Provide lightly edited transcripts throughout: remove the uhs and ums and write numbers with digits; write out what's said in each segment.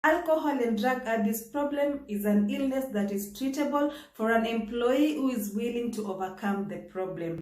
Alcohol and drug abuse problem is an illness that is treatable for an employee who is willing to overcome the problem.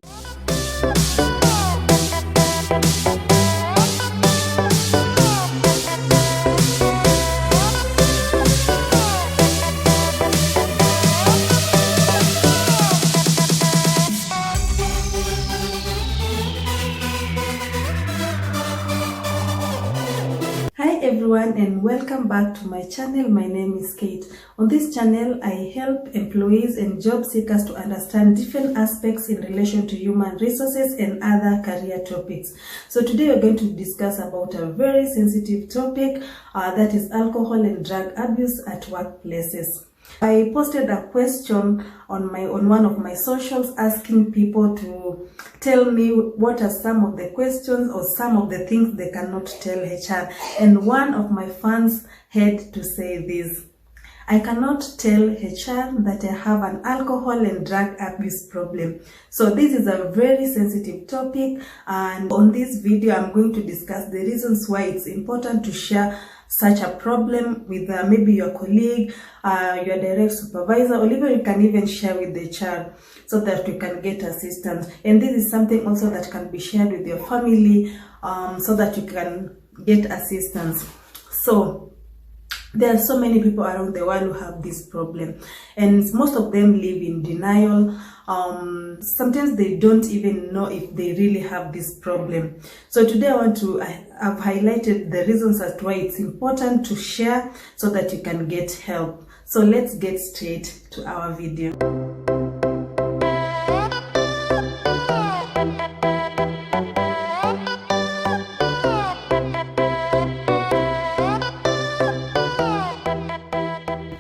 Hi everyone and welcome back to my channel. My name is Kate. On this channel, I help employees and job seekers to understand different aspects in relation to human resources and other career topics. So today we're going to discuss about a very sensitive topic, that is alcohol and drug abuse at workplaces. I posted a question on one of my socials asking people to tell me what are some of the questions or some of the things they cannot tell HR. And one of my fans had to say this: I cannot tell HR that I have an alcohol and drug abuse problem. So this is a very sensitive topic, and on this video I'm going to discuss the reasons why it's important to share such a problem with maybe your colleague, your direct supervisor, or even you can even share with the HR so that you can get assistance. And this is something also that can be shared with your family, so that you can get assistance. So there are so many people around the world who have this problem, and most of them live in denial. Sometimes they don't even know if they really have this problem. So today I've highlighted the reasons as to why it's important to share so that you can get help. So let's get straight to our video.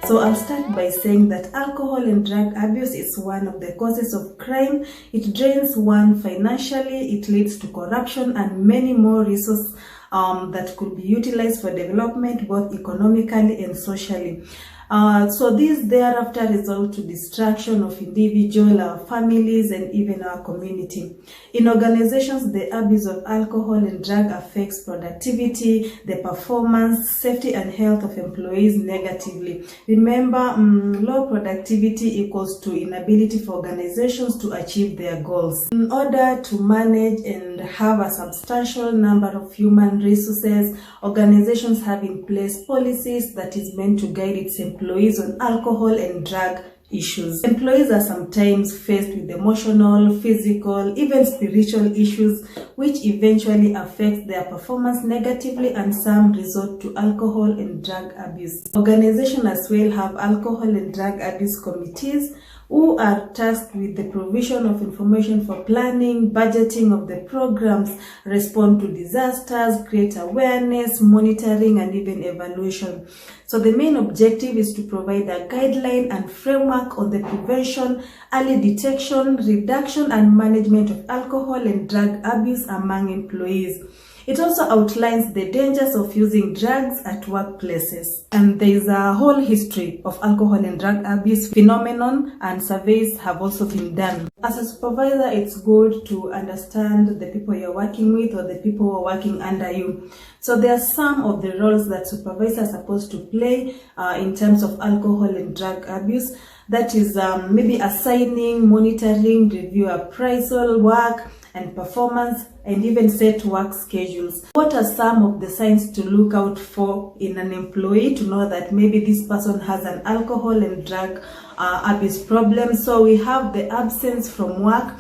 So I'll start by saying that alcohol and drug abuse is one of the causes of crime. It drains one financially, it leads to corruption and many more resources that could be utilized for development, both economically and socially. So these thereafter result to destruction of individual, our families, and even our community. In organizations, the abuse of alcohol and drug affects productivity, the performance, safety, and health of employees negatively. Remember, low productivity equals to inability for organizations to achieve their goals. In order to manage and have a substantial number of human resources, organizations have in place policies that is meant to guide its employees on alcohol and drug issues. Employees are sometimes faced with emotional, physical, even spiritual issues which eventually affect their performance negatively, and some resort to alcohol and drug abuse. Organizations as well have alcohol and drug abuse committees who are tasked with the provision of information for planning, budgeting of the programs, respond to disasters, create awareness, monitoring, and even evaluation. So the main objective is to provide a guideline and framework on the prevention, early detection, reduction, and management of alcohol and drug abuse among employees. It also outlines the dangers of using drugs at workplaces. And there is a whole history of alcohol and drug abuse phenomenon, and surveys have also been done. As a supervisor, it's good to understand the people you're working with or the people who are working under you. So there are some of the roles that supervisors are supposed to play in terms of alcohol and drug abuse. That is maybe assigning, monitoring, review appraisal, work and performance, and even set work schedules. What are some of the signs to look out for in an employee to know that maybe this person has an alcohol and drug abuse problem? So we have the absence from work,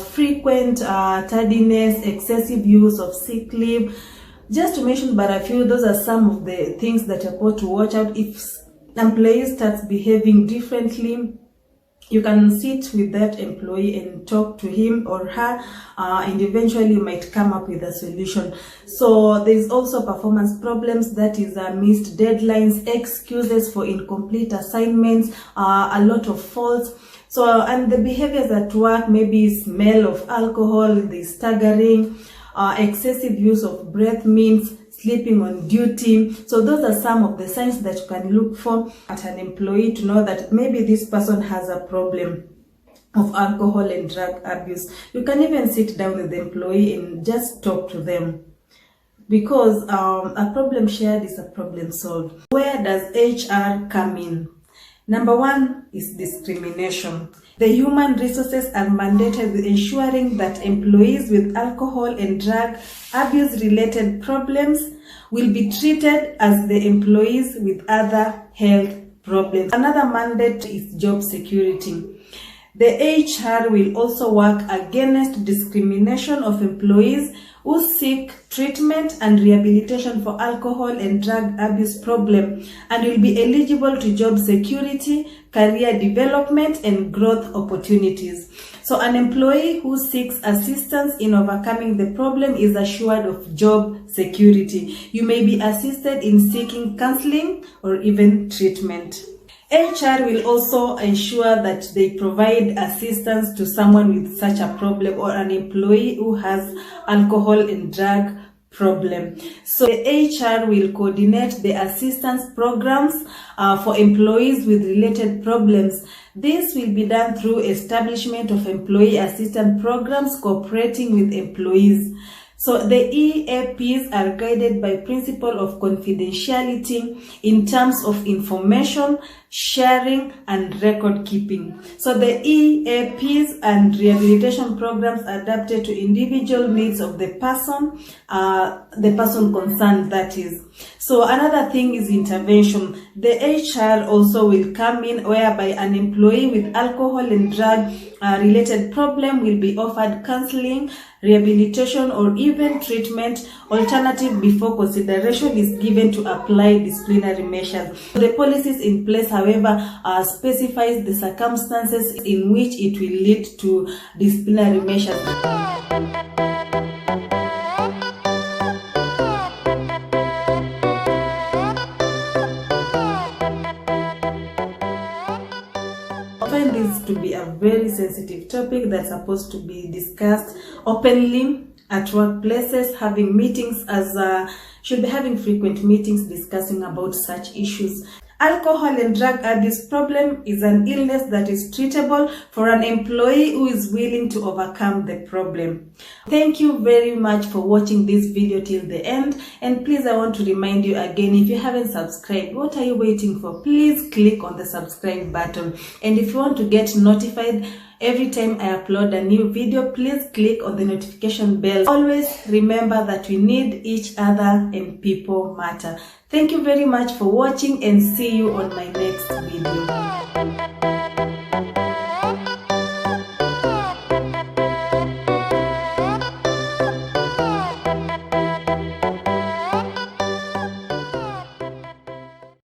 frequent tardiness, excessive use of sick leave. Just to mention but a few, those are some of the things that you're supposed to watch out. If employee starts behaving differently, you can sit with that employee and talk to him or her, and eventually you might come up with a solution. So there's also performance problems, that is missed deadlines, excuses for incomplete assignments, a lot of faults. So, and the behaviors at work, maybe smell of alcohol, the staggering, excessive use of breath mints, sleeping on duty. So those are some of the signs that you can look for at an employee to know that maybe this person has a problem of alcohol and drug abuse. You can even sit down with the employee and just talk to them. because a problem shared is a problem solved. Where does HR come in? Number one is discrimination. The human resources are mandated with ensuring that employees with alcohol and drug abuse related problems will be treated as the employees with other health problems. Another mandate is job security. The HR will also work against discrimination of employees who seek treatment and rehabilitation for alcohol and drug abuse problem and will be eligible to job security, career development, and growth opportunities. So an employee who seeks assistance in overcoming the problem is assured of job security. You may be assisted in seeking counseling or even treatment. HR will also ensure that they provide assistance to someone with such a problem or an employee who has alcohol and drug problem. So the HR will coordinate the assistance programs for employees with related problems. This will be done through establishment of employee assistance programs cooperating with employees. So the EAPs are guided by principle of confidentiality in terms of information sharing and record keeping. So the EAPs and rehabilitation programs adapted to individual needs of the person concerned, that is. So another thing is intervention. The HR also will come in whereby an employee with alcohol and drug related problem will be offered counseling, rehabilitation, or even treatment alternative before consideration is given to apply disciplinary measures. The policies in place, however, specifies the circumstances in which it will lead to disciplinary measures. I find this to be a very sensitive topic that's supposed to be discussed openly at workplaces, having meetings should be having frequent meetings discussing about such issues. Alcohol and drug abuse problem is an illness that is treatable for an employee who is willing to overcome the problem. Thank you very much for watching this video till the end, and please, I want to remind you again, if you haven't subscribed, what are you waiting for? Please click on the subscribe button, and if you want to get notified every time I upload a new video, please click on the notification bell. Always remember that we need each other and people matter. Thank you very much for watching, and see you on my next video.